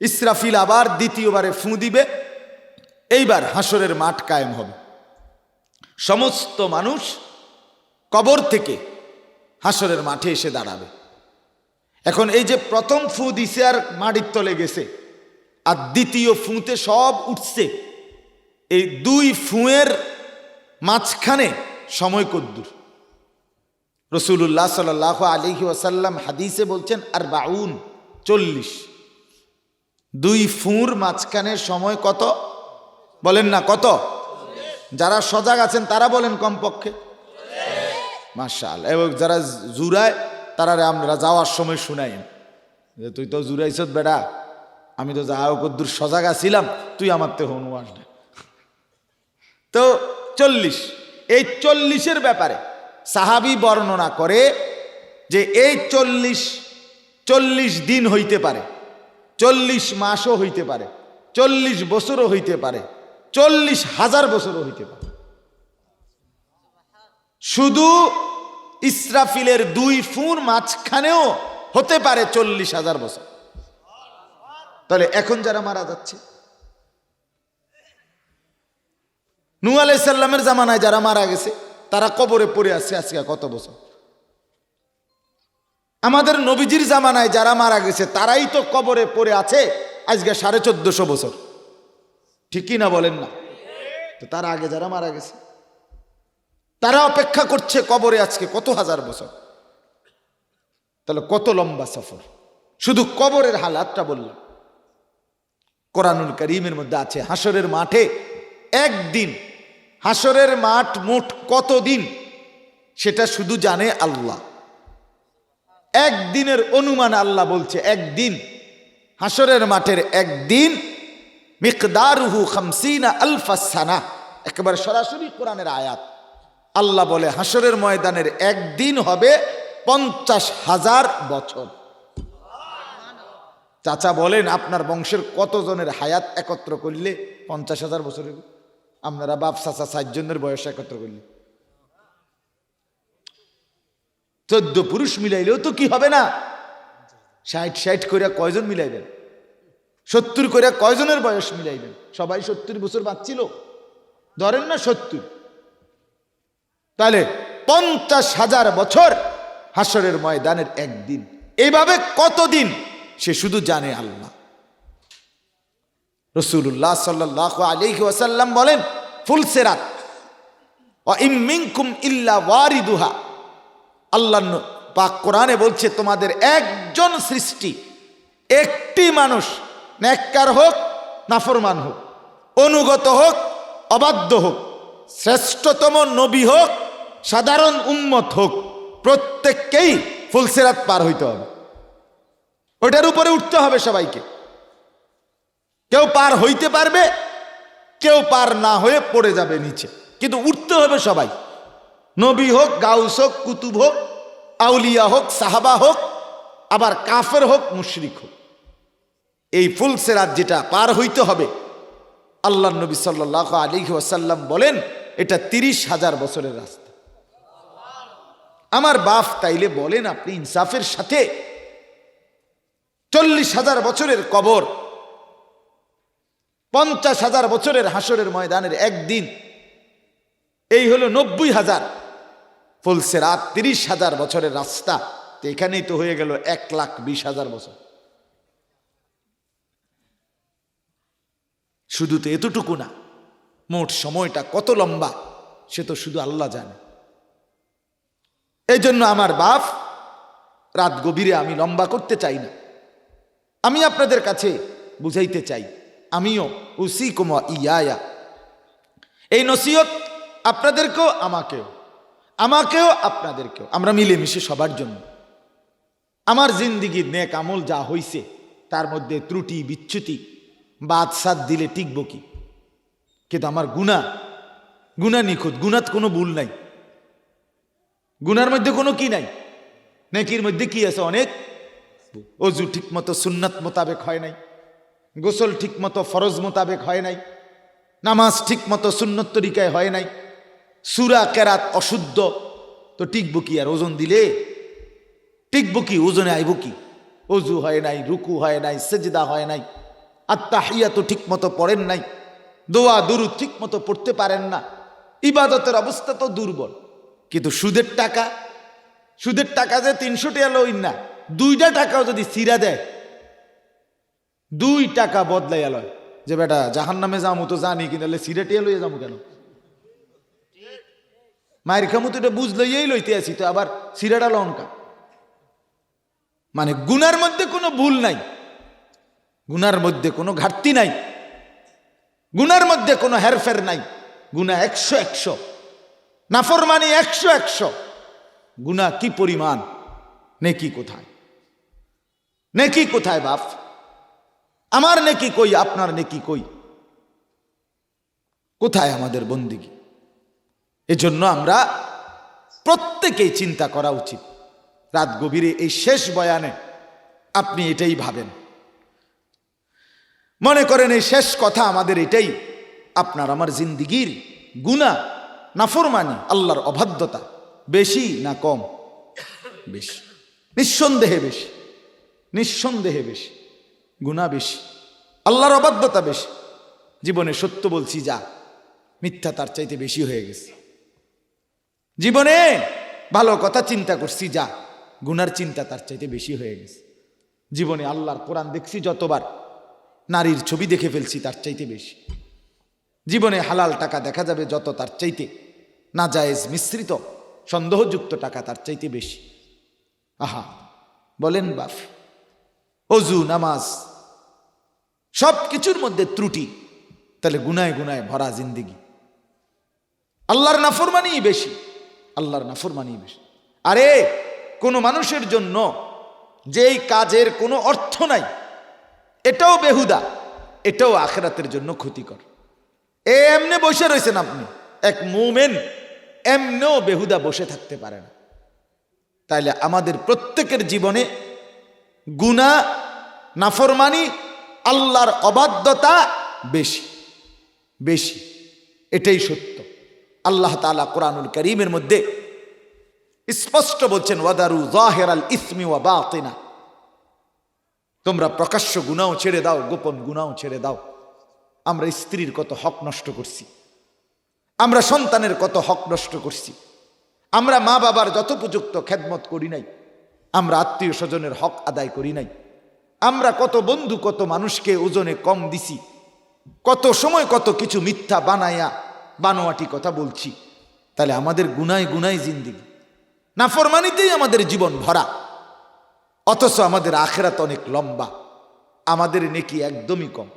ইসরাফিল আবার দ্বিতীয়বারে ফুঁ দিবে, এইবার হাসরের মাঠ কায়েম হবে। সমস্ত মানুষ কবর থেকে হাসরের মাঠে এসে দাঁড়াবে। এখন এই যে প্রথম ফু দিছে আর মাটির তলে গেছে, আর দ্বিতীয় ফুঁতে সব উঠছে, এই দুই ফুঁয়ের মাঝখানে সময় কদ্দুর? রাসূলুল্লাহ সাল্লাল্লাহু আলাইহি ওয়াসাল্লাম হাদিসে বলছেন আর 40। দুই ফুঁর মাঝখানে সময় কত বলেন না? কত? যারা সজাগ আছেন তারা বলেন কমপক্ষে। মাশাআল্লাহ। এবং যারা জুরায় তারা আমরা যাওয়ার সময় শুনাইন যে তুই তো জুরাইছ বেড়া, আমি তো যাও কদ্দুর সজাগ আছিলাম, তুই আমার তে হনুয়াস না। তো 40, এই 40-এর ব্যাপারে সাহাবী বর্ণনা করে যে এই 40 দিন হইতে পারে, 40 মাসও হইতে পারে, 40 বছরও হইতে পারে, 40,000 বছরও হইতে পারে। শুধু ইসরাফিলের দুই ফুঁর মাঝখানেও হতে পারে 40,000 বছর। তাহলে এখন যারা মারা যাচ্ছে, নূহ আলাইহিস সালামের জামানায় যারা মারা গেছে তারা কবরে পড়ে আছে আজকে কত বছর। আমাদের নবীজির জামানায় যারা মারা গেছে তারাই তো কবরে পড়ে আছে আজকে 1450 বছর, ঠিক কি না বলেন না? তো তার আগে যারা মারা গেছে তারা অপেক্ষা করছে কবরে আজকে কত হাজার বছর। তাহলে কত লম্বা সফর। শুধু কবরের হালাতটা বললাম। কোরআনুল কারীমের মধ্যে আছে হাসরের মাঠে একদিন, হাসরের মাঠ মোট কত দিন সেটা শুধু জানে আল্লাহ। একদিনের অনুমান আল্লাহ বলছে একদিন, হাসরের মাঠের একদিন মিকদারুহু 50 আলফ সানা। একেবারে সরাসরি কোরআনের আয়াত। আল্লাহ বলে হাসরের ময়দানের একদিন হবে 50,000 বছর। চাচা বলেন আপনার বংশের কতজনের হায়াত একত্র করলে 50,000 বছর হবে? আপনারা বাপ চাচা 4 জনের বয়স একত্র করলে 14 পুরুষ মিলাইলেও তো কি হবে না? 60 করে কয়জন মিলাইবেন? 70 করে কয়জনের বয়স মিলাইবেন? সবাই 70 বছর বাঁচছিল, ধরেন না 70। তাহলে 50,000 বছর হাসরের ময়দানের একদিন। এইভাবে কতদিন সে শুধু জানে আল্লাহ। রাসূলুল্লাহ সাল্লাল্লাহু আলাইহি ওয়াসাল্লাম বলেন ফুলসিরাত ওয়া ইম মিনকুম ইল্লা ওয়ারিদুহা। আল্লাহ পাক কোরআনে বলছে তোমাদের একজন সৃষ্টি, একটি মানুষ, নেককার হোক নাফরমান হোক, অনুগত হোক অবাধ্য হোক, শ্রেষ্ঠতম নবী হোক সাধারণ উম্মত হোক, প্রত্যেককেই ফুলসিরাত পার হইতে হবে। ওটার উপরে উঠতে হবে সবাইকে। কেউ পার হইতে পারবে, কেউ পার না হয়ে পড়ে যাবে নিচে, কিন্তু উঠতে হবে সবাই। নবী হোক, গাউস হোক, কুতুব হোক, আউলিয়া হোক, সাহাবা হোক, আবার কাফের হোক, মুশরিক হোক, এই ফুলসিরাত যেটা পার হইতে হবে, আল্লাহ নবী সাল্লাল্লাহু আলাইহি ওয়াসাল্লাম বলেন এটা 30,000 বছরের রাস্তা। আমার বাপ তাইলে বলেন আপনি ইনসাফের সাথে 40,000 বছরের কবর, 50,000 বছরের হাসরের ময়দানের একদিন, এই হলো 90,000। ফুলসিরাত 30,000 বছরের রাস্তা, তো এখানেই তো হয়ে গেল 1,20,000 বছর। শুধু তো এতটুকু না, মোট সময়টা কত লম্বা সে তো শুধু আল্লাহ জানে। এই জন্য আমার বাপ, রাত গভীরে আমি লম্বা করতে চাই না, আমি আপনাদের কাছে বুঝাইতে চাই, আমিও উসিকুম ওয়া ইয়ায়া, এই নসিহত আপনাদেরকেও আমাকেও আপনাদেরকেও, আমরা মিলেমিশে সবার জন্য। আমার জিন্দিগির নেক আমল যা হইছে তার মধ্যে ত্রুটি বিচ্যুতি বাদ সাদ দিলে টিকবো কি? কিন্তু আমার গুনাহ নিখুঁত, গুনাত কোনো ভুল নাই, গুনার মধ্যে কোনো কি নাই, নেকির মধ্যে কি আছে অনেক। অজু ঠিক মতো সুন্নাত মোতাবেক হয় নাই, গোসল ঠিক মতো ফরজ মোতাবেক হয় নাই, নামাজ ঠিক মতো সুন্নত তরিকায় হয় নাই, সূরা কেরাত অশুদ্ধ, তো টিকবো কি? আর ওজন দিলে টিকবো কি? ওজনে আইব কি? অজু হয় নাই, রুকু হয় নাই, সেজদা হয় নাই, আত্তাহিয়াতু ঠিক মতো পড়েন নাই, দোয়া দুরূদ ঠিক মতো পড়তে পারেন না, ইবাদতের অবস্থা তো দুর্বল। কিন্তু সুদের টাকা যে 300 টাকা লইন না, 2টা টাকাও যদি সিরা দেয়, 2 টাকা বদলাইয়া লয় যে বেটা জাহান নামে যামু তো জানি, কিন্তু সিরাটিয়া লইয়া যাবো কেন? মায়ের খামু তো এটা বুঝ লইয়াই লইতে আসি, তো আবার সিরাটা লঙ্কা। মানে গুনার মধ্যে কোনো ভুল নাই, গুনার মধ্যে কোনো ঘাটতি নাই, গুনার মধ্যে কোনো হেরফের নাই। গুনা 100 নাফরমানি 100 গুনা কি পরিমাণ, নেকি কোথায়? নেকি কোথায় বাপ? আমার নেকি কই, আপনার নেকি কই? কোথায় আমাদের বন্দিগি? এজন্য আমরা প্রত্যেকেই চিন্তা করা উচিত। রাত গভীরে এই শেষ বয়ানে আপনি এটাই ভাবেন, মনে করেন এই শেষ কথা আমাদের এটাই, আপনার আমার জিন্দিগির গুনাহ, নাফরমানি, আল্লাহর অবাধ্যতা বেশি না কম? বেশি, নিঃসন্দেহে বেশি, নিঃসন্দেহে বেশি। গুনাহ বেশি, আল্লাহর অবাধ্যতা বেশি। জীবনে সত্য বলছি যা, মিথ্যা তার চাইতে বেশি হয়ে গেছে। জীবনে ভালো কথা চিন্তা করছি যা, গুনার চিন্তা তার চাইতে বেশি হয়ে গেছে। জীবনে আল্লাহর কোরআন দেখছি যতবার, নারীর ছবি দেখে ফেলছি তার চাইতে বেশি। জীবনে হালাল টাকা দেখা যাবে যত, তার চাইতে নাজায়েজ মিশ্রিত সন্দেহযুক্ত টাকা তার চাইতে বেশি। আহা বলেন বাপ, অজু নামাজ সব কিছুর মধ্যে ত্রুটি, তাহলে গুনায় গুনায় ভরা জিন্দিগি। আল্লাহর নাফরমানি বেশি, আল্লাহর নাফরমানি বেশি। আরে কোনো মানুষের জন্য যেই কাজের কোনো অর্থ নাই, এটাও বেহুদা, এটাও আখিরাতের জন্য ক্ষতিকর। এমনে বসে রয়েছেন আপনি, এক মুমিন এমনেও বেহুদা বসে থাকতে পারে না। তাইলে আমাদের প্রত্যেকের জীবনে গুনাহ, নাফরমানি, আল্লাহর অবাধ্যতা বেশি বেশি, এটাই সত্য। আল্লাহ তাআলা কোরআনুল কারীমের মধ্যে স্পষ্ট বলছেন, ওয়াদারু যাহিরাল ইসমি ওয়া বাতিনা, তোমরা প্রকাশ্য গুনাহ ছেড়ে দাও, গোপন গুনাহ ছেড়ে দাও। আমরা স্ত্রীর কত হক নষ্ট করছি, আমরা সন্তানের কত হক নষ্ট করছি, আমরা মা বাবার যথোপযুক্ত খেদমত করি নাই, আমরা আত্মীয় স্বজনের হক আদায় করি নাই, আমরা কত বন্ধু, কত মানুষকে ওজনে কম দিছি, কত সময় কত কিছু মিথ্যা বানায়া বানোয়াটি কথা বলছি। তাহলে আমাদের গুনায় গুনায় জিন্দিগি, নাফরমানিতেই আমাদের জীবন ভরা। অথচ আমাদের আখিরাত অনেক লম্বা, আমাদের নেকি একদমই কম।